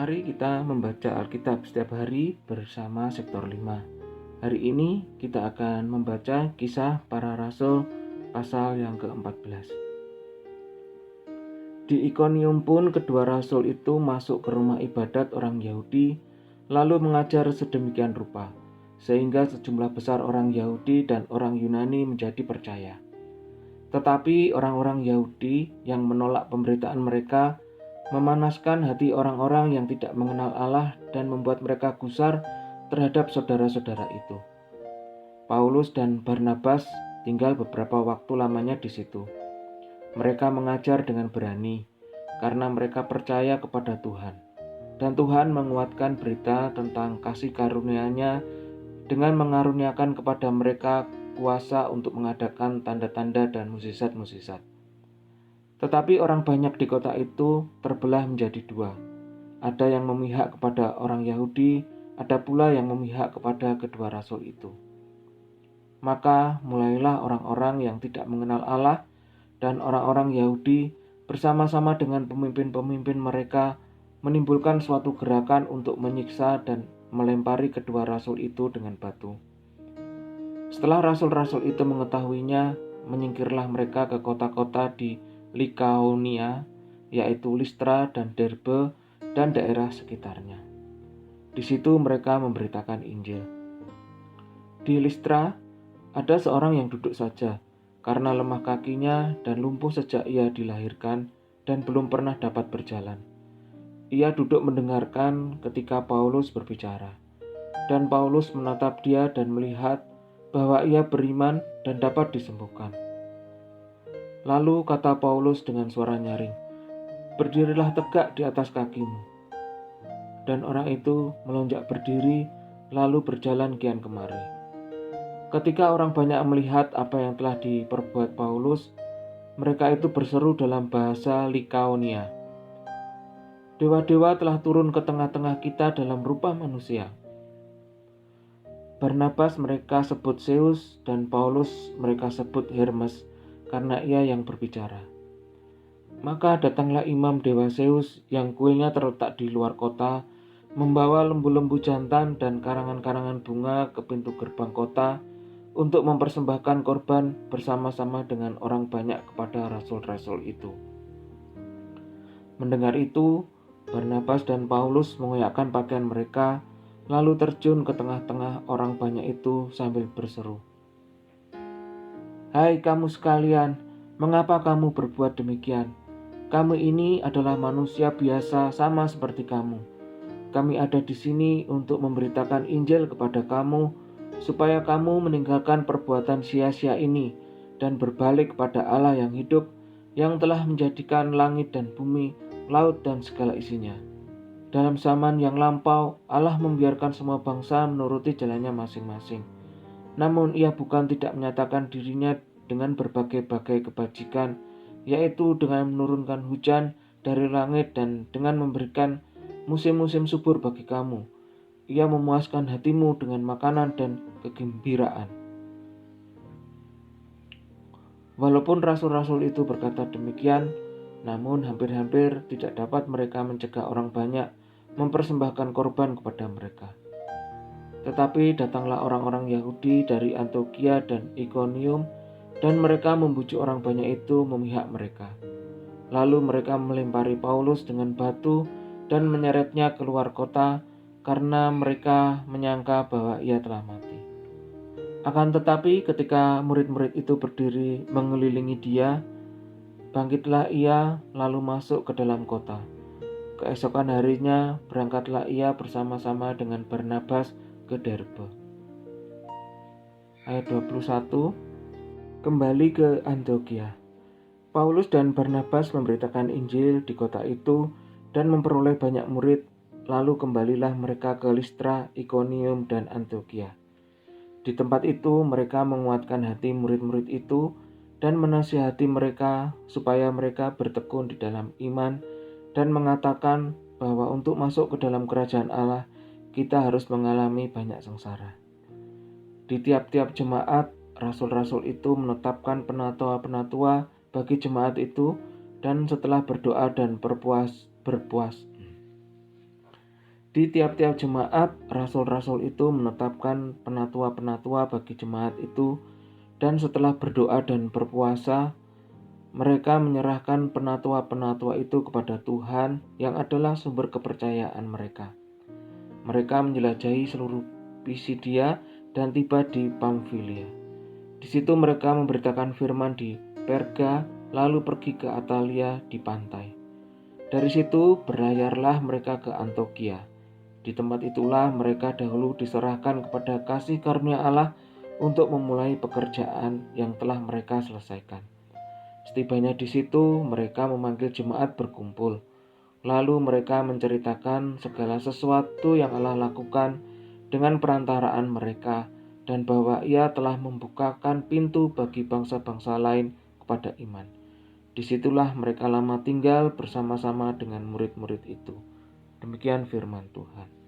Mari kita membaca Alkitab setiap hari bersama Sektor 5. Hari ini kita akan membaca Kisah Para Rasul pasal yang ke-14. Di Ikonium pun kedua rasul itu masuk ke rumah ibadat orang Yahudi, lalu mengajar sedemikian rupa, sehingga sejumlah besar orang Yahudi dan orang Yunani menjadi percaya. Tetapi orang-orang Yahudi yang menolak pemberitaan mereka memanaskan hati orang-orang yang tidak mengenal Allah dan membuat mereka gusar terhadap saudara-saudara itu. Paulus dan Barnabas tinggal beberapa waktu lamanya di situ. Mereka mengajar dengan berani karena mereka percaya kepada Tuhan. Dan Tuhan menguatkan berita tentang kasih karunia-Nya dengan mengaruniakan kepada mereka kuasa untuk mengadakan tanda-tanda dan mukjizat-mukjizat. Tetapi orang banyak di kota itu terbelah menjadi dua. Ada yang memihak kepada orang Yahudi, ada pula yang memihak kepada kedua rasul itu. Maka mulailah orang-orang yang tidak mengenal Allah dan orang-orang Yahudi bersama-sama dengan pemimpin-pemimpin mereka menimbulkan suatu gerakan untuk menyiksa dan melempari kedua rasul itu dengan batu. Setelah rasul-rasul itu mengetahuinya, menyingkirlah mereka ke kota-kota di Likaonia, yaitu Listra dan Derbe dan daerah sekitarnya. Di situ mereka memberitakan Injil. Di Listra ada seorang yang duduk saja karena lemah kakinya dan lumpuh sejak ia dilahirkan dan belum pernah dapat berjalan. Ia duduk mendengarkan ketika Paulus berbicara. Dan Paulus menatap dia dan melihat bahwa ia beriman dan dapat disembuhkan. Lalu kata Paulus dengan suara nyaring, "Berdirilah tegak di atas kakimu." Dan orang itu melonjak berdiri lalu berjalan kian kemari. Ketika orang banyak melihat apa yang telah diperbuat Paulus, mereka itu berseru dalam bahasa Likaonia, "Dewa-dewa telah turun ke tengah-tengah kita dalam rupa manusia." Barnabas mereka sebut Zeus dan Paulus mereka sebut Hermes karena ia yang berbicara. Maka datanglah imam dewa Zeus yang kuilnya terletak di luar kota, membawa lembu-lembu jantan dan karangan-karangan bunga ke pintu gerbang kota untuk mempersembahkan korban bersama-sama dengan orang banyak kepada rasul-rasul itu. Mendengar itu, Barnabas dan Paulus mengoyakkan pakaian mereka, lalu terjun ke tengah-tengah orang banyak itu sambil berseru, "Hai kamu sekalian, mengapa kamu berbuat demikian? Kami ini adalah manusia biasa sama seperti kamu. Kami ada di sini untuk memberitakan Injil kepada kamu, supaya kamu meninggalkan perbuatan sia-sia ini dan berbalik kepada Allah yang hidup, yang telah menjadikan langit dan bumi, laut dan segala isinya. Dalam zaman yang lampau, Allah membiarkan semua bangsa menuruti jalannya masing-masing. Namun ia bukan tidak menyatakan dirinya dengan berbagai-bagai kebajikan, yaitu dengan menurunkan hujan dari langit dan dengan memberikan musim-musim subur bagi kamu. Ia memuaskan hatimu dengan makanan dan kegembiraan." Walaupun rasul-rasul itu berkata demikian, namun hampir-hampir tidak dapat mereka mencegah orang banyak mempersembahkan korban kepada mereka. Tetapi datanglah orang-orang Yahudi dari Antiokhia dan Ikonium, dan mereka membujuk orang banyak itu memihak mereka. Lalu mereka melempari Paulus dengan batu dan menyeretnya keluar kota karena mereka menyangka bahwa ia telah mati. Akan tetapi ketika murid-murid itu berdiri mengelilingi dia, bangkitlah ia lalu masuk ke dalam kota. Keesokan harinya berangkatlah ia bersama-sama dengan Barnabas ke Derbe. Ayat 21, kembali ke Antiokhia. Paulus dan Barnabas memberitakan Injil di kota itu dan memperoleh banyak murid. Lalu kembalilah mereka ke Listra, Ikonium, dan Antiokhia. Di tempat itu mereka menguatkan hati murid-murid itu dan menasihati mereka supaya mereka bertekun di dalam iman dan mengatakan bahwa untuk masuk ke dalam kerajaan Allah kita harus mengalami banyak sengsara. Di tiap-tiap jemaat, rasul-rasul itu menetapkan penatua-penatua bagi jemaat itu, dan setelah berdoa dan berpuas, Di tiap-tiap jemaat, rasul-rasul itu menetapkan penatua-penatua bagi jemaat itu, dan setelah berdoa dan berpuasa, mereka menyerahkan penatua-penatua itu kepada Tuhan yang adalah sumber kepercayaan mereka. Mereka menjelajahi seluruh Pisidia dan tiba di Pamfilia. Di situ mereka memberitakan firman di Perga, lalu pergi ke Atalia di pantai. Dari situ berlayarlah mereka ke Antiokhia. Di tempat itulah mereka dahulu diserahkan kepada kasih karunia Allah untuk memulai pekerjaan yang telah mereka selesaikan. Setibanya di situ, mereka memanggil jemaat berkumpul. Lalu mereka menceritakan segala sesuatu yang Allah lakukan dengan perantaraan mereka, dan bahwa Ia telah membukakan pintu bagi bangsa-bangsa lain kepada iman. Disitulah mereka lama tinggal bersama-sama dengan murid-murid itu. Demikian firman Tuhan.